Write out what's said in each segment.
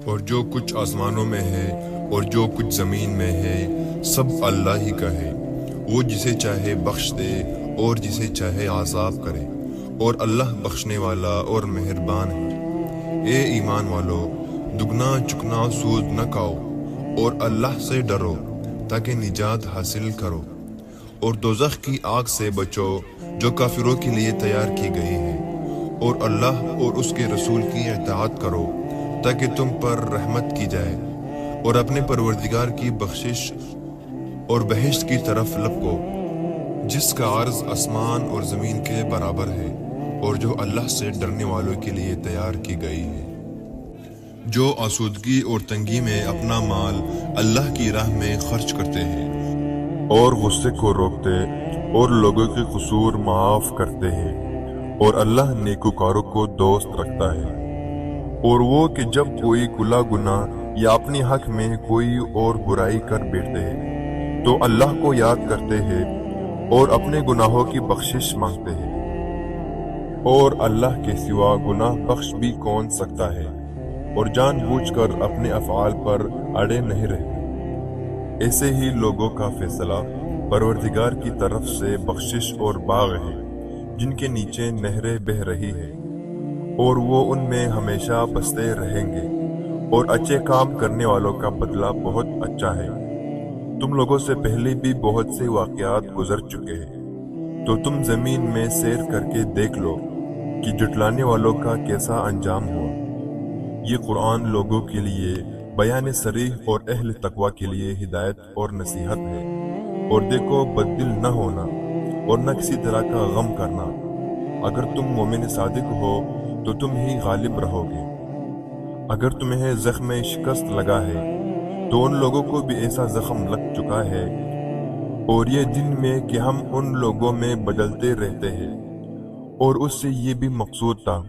اور جو کچھ آسمانوں میں ہے اور جو کچھ زمین میں ہے سب اللہ ہی کا ہے۔ وہ جسے چاہے بخش دے اور جسے چاہے عذاب کرے، اور اللہ بخشنے والا اور مہربان ہے۔ اے ایمان والو، دگنا چکنا سود نہ کھاؤ اور اللہ سے ڈرو تاکہ نجات حاصل کرو، اور دوزخ کی آگ سے بچو جو کافروں کے لیے تیار کی گئی ہے، اور اللہ اور اس کے رسول کی اطاعت کرو تاکہ تم پر رحمت کی جائے، اور اپنے پروردگار کی بخشش اور بہشت کی طرف لپکو جس کا عرض آسمان اور زمین کے برابر ہے، اور جو اللہ سے ڈرنے والوں کے لیے تیار کی گئی ہے۔ جو آسودگی اور تنگی میں اپنا مال اللہ کی راہ میں خرچ کرتے ہیں اور غصے کو روکتے اور لوگوں کے قصور معاف کرتے ہیں، اور اللہ نیکوکاروں کو دوست رکھتا ہے۔ اور وہ کہ جب کوئی کھلا گناہ یا اپنے حق میں کوئی اور برائی کر بیٹھتے ہیں تو اللہ کو یاد کرتے ہیں اور اپنے گناہوں کی بخشش مانگتے ہیں، اور اللہ کے سوا گناہ بخش بھی کون سکتا ہے، اور جان بوجھ کر اپنے افعال پر اڑے نہیں رہتے۔ ایسے ہی لوگوں کا فیصلہ پروردگار کی طرف سے بخشش اور باغ ہے جن کے نیچے نہریں بہہ رہی ہے، اور وہ ان میں ہمیشہ بستے رہیں گے، اور اچھے کام کرنے والوں کا بدلہ بہت اچھا ہے۔ تم لوگوں سے پہلے بھی بہت سے واقعات گزر چکے ہیں، تو تم زمین میں سیر کر کے دیکھ لو کہ جھٹلانے والوں کا کیسا انجام ہوا۔ یہ قرآن لوگوں کے لیے بیان صریح اور اہل تقوی کے لیے ہدایت اور نصیحت ہے۔ اور دیکھو، بددل نہ ہونا اور نہ کسی طرح کا غم کرنا۔ اگر تم مومن صادق ہو تو تم ہی غالب رہو گے۔ اگر تمہیں زخم شکست لگا ہے تو ان لوگوں کو بھی ایسا زخم لگ چکا ہے، اور یہ دن میں کہ ہم ان لوگوں میں بدلتے رہتے ہیں۔ اور اس سے یہ بھی مقصود تھا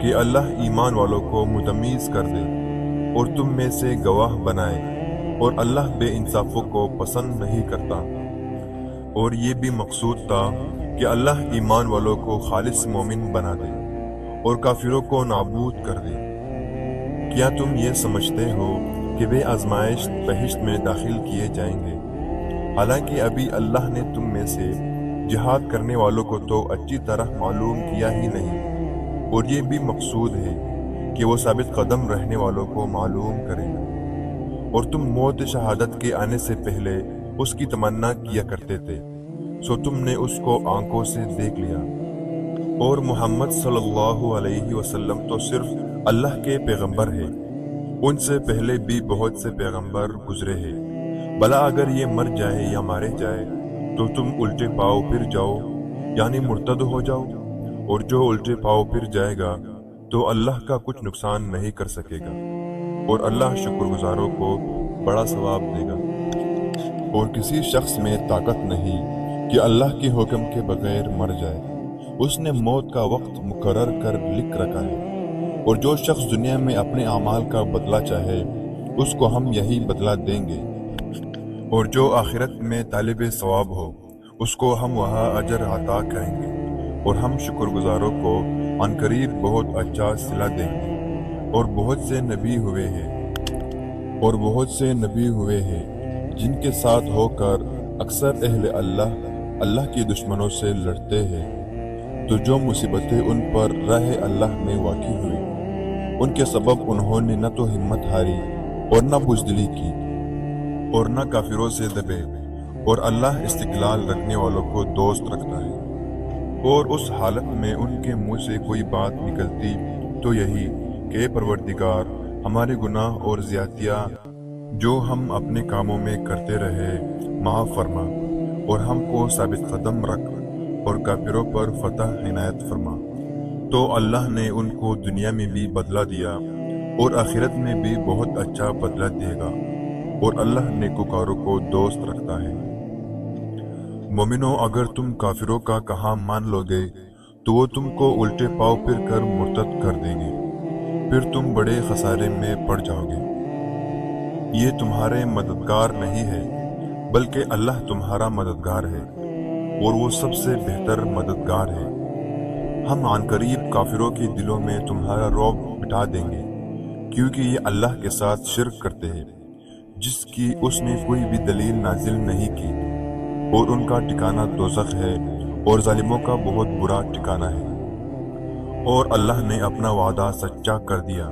کہ اللہ ایمان والوں کو متمیز کر دے اور تم میں سے گواہ بنائے، اور اللہ بے انصافوں کو پسند نہیں کرتا۔ اور یہ بھی مقصود تھا کہ اللہ ایمان والوں کو خالص مومن بنا دے اور کافروں کو نابود کر دے۔ کیا تم یہ سمجھتے ہو کہ بے آزمائش بہشت میں داخل کیے جائیں گے، حالانکہ ابھی اللہ نے تم میں سے جہاد کرنے والوں کو تو اچھی طرح معلوم کیا ہی نہیں، اور یہ بھی مقصود ہے کہ وہ ثابت قدم رہنے والوں کو معلوم کرے گا۔ اور تم موت شہادت کے آنے سے پہلے اس کی تمنا کیا کرتے تھے، سو تم نے اس کو آنکھوں سے دیکھ لیا۔ اور محمد صلی اللہ علیہ وسلم تو صرف اللہ کے پیغمبر ہے، ان سے پہلے بھی بہت سے پیغمبر گزرے ہیں۔ بھلا اگر یہ مر جائے یا مارے جائے تو تم الٹے پاؤ پھر جاؤ، یعنی مرتد ہو جاؤ، اور جو الٹے پاؤ پھر جائے گا تو اللہ کا کچھ نقصان نہیں کر سکے گا، اور اللہ شکر گزاروں کو بڑا ثواب دے گا۔ اور کسی شخص میں طاقت نہیں کہ اللہ کے حکم کے بغیر مر جائے، اس نے موت کا وقت مقرر کر لکھ رکھا ہے۔ اور جو شخص دنیا میں اپنے اعمال کا بدلہ چاہے اس کو ہم یہی بدلہ دیں گے، اور جو آخرت میں طالب ثواب ہو اس کو ہم وہاں اجر عطا کریں گے، اور ہم شکر گزاروں کو عنقریب بہت اچھا صلہ دیں گے۔ اور بہت سے نبی ہوئے ہیں جن کے ساتھ ہو کر اکثر اہل اللہ کے دشمنوں سے لڑتے ہیں، تو جو مصیبتیں ان پر راہ اللہ میں واقع ہوئی ان کے سبب انہوں نے نہ تو ہمت ہاری اور نہ بزدلی کی، اور نہ کافروں سے دبے، اور اللہ استقلال رکھنے والوں کو دوست رکھتا ہے۔ اور اس حالت میں ان کے منہ سے کوئی بات نکلتی تو یہی کہ اے پروردگار، ہمارے گناہ اور زیادتیاں جو ہم اپنے کاموں میں کرتے رہے معاف فرما، اور ہم کو ثابت قدم رکھ، اور کافروں پر فتح عنایت فرما۔ تو اللہ نے ان کو دنیا میں بھی بدلہ دیا اور آخرت میں بھی بہت اچھا بدلہ دے گا، اور اللہ نیکوکاروں کو دوست رکھتا ہے۔ مومنو، اگر تم کافروں کا کہا مان لو گے تو وہ تم کو الٹے پاؤ پھر کر مرتد کر دیں گے، پھر تم بڑے خسارے میں پڑ جاؤ گے۔ یہ تمہارے مددگار نہیں ہے بلکہ اللہ تمہارا مددگار ہے، اور وہ سب سے بہتر مددگار ہے۔ ہم عنقریب کافروں کے دلوں میں تمہارا رعب بٹھا دیں گے، کیونکہ یہ اللہ کے ساتھ شرک کرتے ہیں جس کی اس نے کوئی بھی دلیل نازل نہیں کی، اور ان کا ٹھکانہ دوزخ ہے، اور ظالموں کا بہت برا ٹھکانہ ہے۔ اور اللہ نے اپنا وعدہ سچا کر دیا،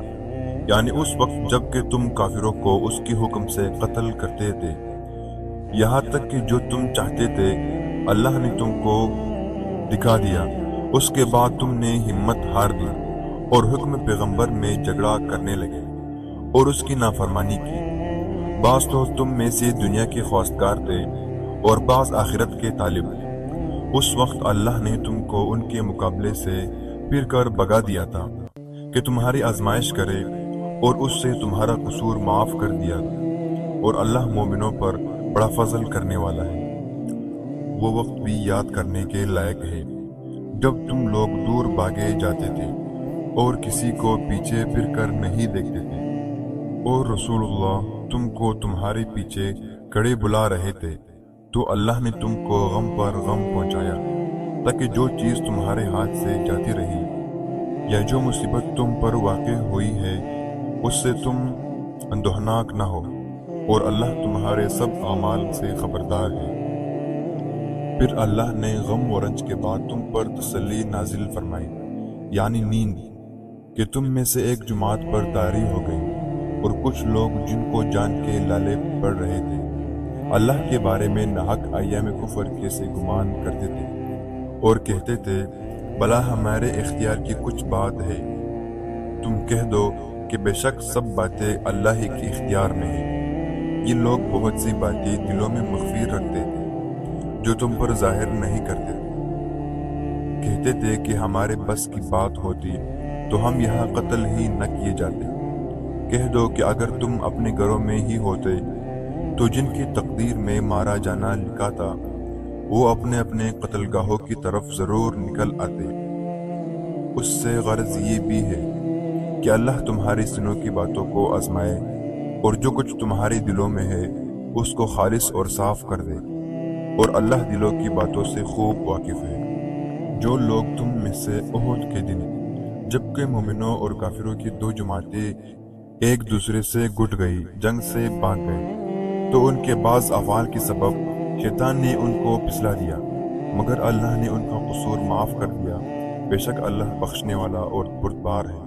یعنی اس وقت جب کہ تم کافروں کو اس کے حکم سے قتل کرتے تھے، یہاں تک کہ جو تم چاہتے تھے اللہ نے تم کو دکھا دیا۔ اس کے بعد تم نے ہمت ہار دی اور حکم پیغمبر میں جھگڑا کرنے لگے اور اس کی نافرمانی کی۔ بعض تو تم میں سے دنیا کے خواستگار تھے اور بعض آخرت کے طالب۔ اس وقت اللہ نے تم کو ان کے مقابلے سے پھر کر بھگا دیا تھا کہ تمہاری آزمائش کرے، اور اس سے تمہارا قصور معاف کر دیا، اور اللہ مومنوں پر بڑا فضل کرنے والا ہے۔ وہ وقت بھی یاد کرنے کے لائق ہے جب تم لوگ دور بھاگے جاتے تھے اور کسی کو پیچھے پھر کر نہیں دیکھتے تھے، اور رسول اللہ تم کو تمہارے پیچھے کھڑے بلا رہے تھے، تو اللہ نے تم کو غم پر غم پہنچایا تاکہ جو چیز تمہارے ہاتھ سے جاتی رہی یا جو مصیبت تم پر واقع ہوئی ہے اس سے تم اندوہناک نہ ہو، اور اللہ تمہارے سب اعمال سے خبردار ہے۔ پھر اللہ نے غم و رنج کے بعد تم پر تسلی نازل فرمائی، یعنی نیند، کہ تم میں سے ایک جماعت پر طاری ہو گئی، اور کچھ لوگ جن کو جان کے لالے پڑ رہے تھے اللہ کے بارے میں ناحق ایام کفر کے سے گمان کرتے تھے، اور کہتے تھے بھلا ہمارے اختیار کی کچھ بات ہے؟ تم کہہ دو کہ بے شک سب باتیں اللہ ہی کے اختیار میں ہیں۔ یہ لوگ بہت سی باتیں دلوں میں مخفی رکھتے تھے جو تم پر ظاہر نہیں کرتے تھے۔ کہتے تھے کہ ہمارے بس کی بات ہوتی تو ہم یہاں قتل ہی نہ کیے جاتے۔ کہہ دو کہ اگر تم اپنے گھروں میں ہی ہوتے تو جن کی تقدیر میں مارا جانا لکھا تھا وہ اپنے اپنے قتل گاہوں کی طرف ضرور نکل آتے۔ اس سے غرض یہ بھی ہے کہ اللہ تمہاری سنوں کی باتوں کو آزمائے، اور جو کچھ تمہارے دلوں میں ہے اس کو خالص اور صاف کر دے، اور اللہ دلوں کی باتوں سے خوب واقف ہے۔ جو لوگ تم میں سے احد کے دن جبکہ مومنوں اور کافروں کی دو جماعتیں ایک دوسرے سے گٹ گئی، جنگ سے بھاگ گئے، تو ان کے بعض افعال کے سبب شیطان نے ان کو پھسلا دیا، مگر اللہ نے ان کا قصور معاف کر دیا۔ بے شک اللہ بخشنے والا اور بردبار ہے۔